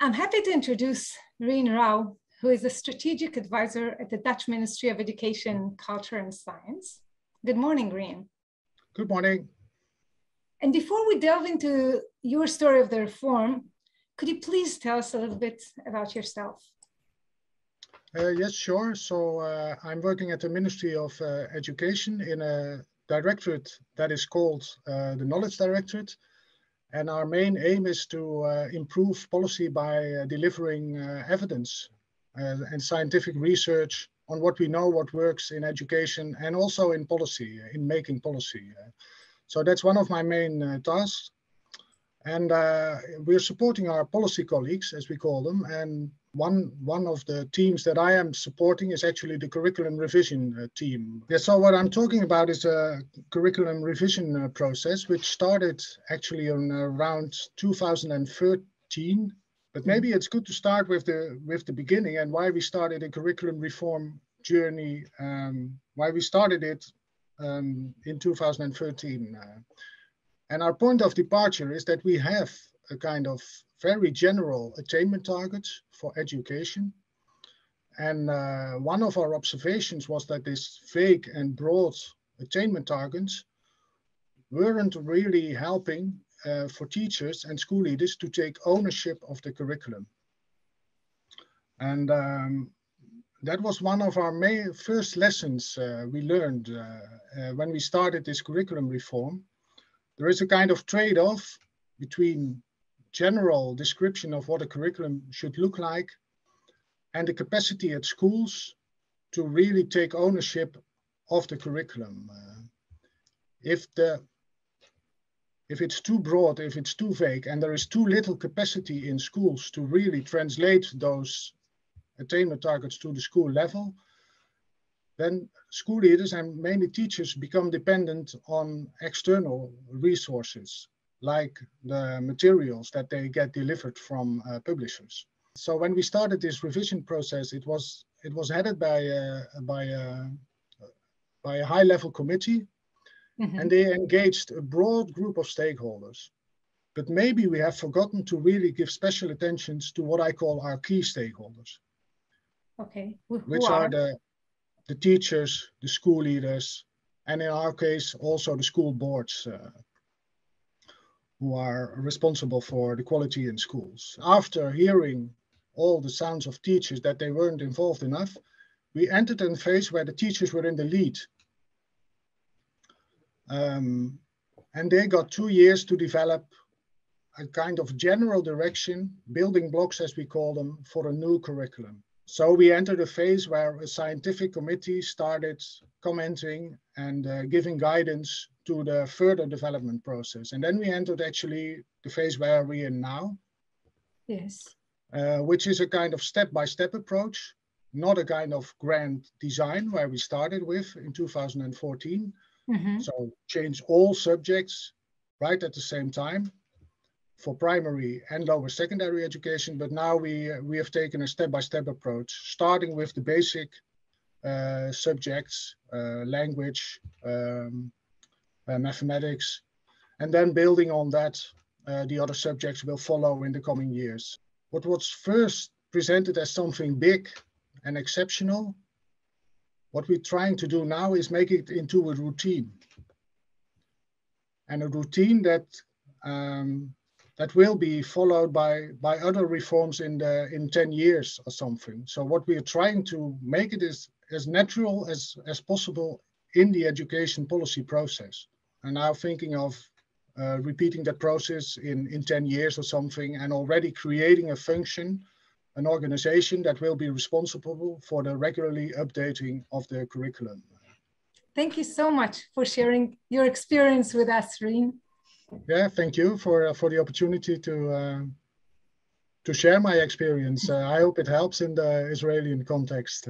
I'm happy to introduce Rouw, who is a strategic advisor at the Dutch Ministry of Education, Culture and Science. Good morning, Rien. Good morning. And before we delve into your story of the reform, could you please tell us a little bit about yourself? Yes, sure. So I'm working at the Ministry of Education in a directorate that is called the Knowledge Directorate. And our main aim is to improve policy by delivering evidence and scientific research on what we know, what works in education and also in policy, in making policy. So that's one of my main tasks. And we're supporting our policy colleagues, as we call them. And one of the teams that I am supporting is actually the curriculum revision team. Yeah, so what I'm talking about is a curriculum revision process, which started actually on around 2013. But maybe it's good to start with the beginning and why we started a curriculum reform journey, why we started it in 2013. And our point of departure is that we have a kind of very general attainment targets for education. And one of our observations was that these vague and broad attainment targets weren't really helping for teachers and school leaders to take ownership of the curriculum. And that was one of our first lessons we learned when we started this curriculum reform. There is a kind of trade-off between general description of what a curriculum should look like and the capacity at schools to really take ownership of the curriculum. If it's too broad, if it's too vague, and there is too little capacity in schools to really translate those attainment targets to the school level, then school leaders and mainly teachers become dependent on external resources, like the materials that they get delivered from publishers. So when we started this revision process, it was headed by a high-level committee, and they engaged a broad group of stakeholders. But maybe we have forgotten to really give special attention to what I call our key stakeholders. Okay. Which are the teachers, the school leaders, and in our case, also the school boards who are responsible for the quality in schools. After hearing all the sounds of teachers that they weren't involved enough, we entered in a phase where the teachers were in the lead. And they got 2 years to develop a kind of general direction, building blocks as we call them, for a new curriculum. So we entered a phase where a scientific committee started commenting and giving guidance to the further development process. And then we entered actually the phase where we are now. Yes. Which is a kind of step-by-step approach, not a kind of grand design where we started with in 2014. So change all subjects right at the same time for primary and lower secondary education, but now we have taken a step-by-step approach, starting with the basic subjects, language, mathematics, and then building on that, the other subjects will follow in the coming years. What was first presented as something big and exceptional, what we're trying to do now is make it into a routine. And a routine that that will be followed by other reforms in 10 years or something. So what we are trying to make it is as natural as possible in the education policy process. And now thinking of repeating that process in 10 years or something, and already creating a function, an organization that will be responsible for the regularly updating of the curriculum. Thank you so much for sharing your experience with us, Rien. Yeah, thank you for the opportunity to share my experience. I hope it helps in the Israeli context.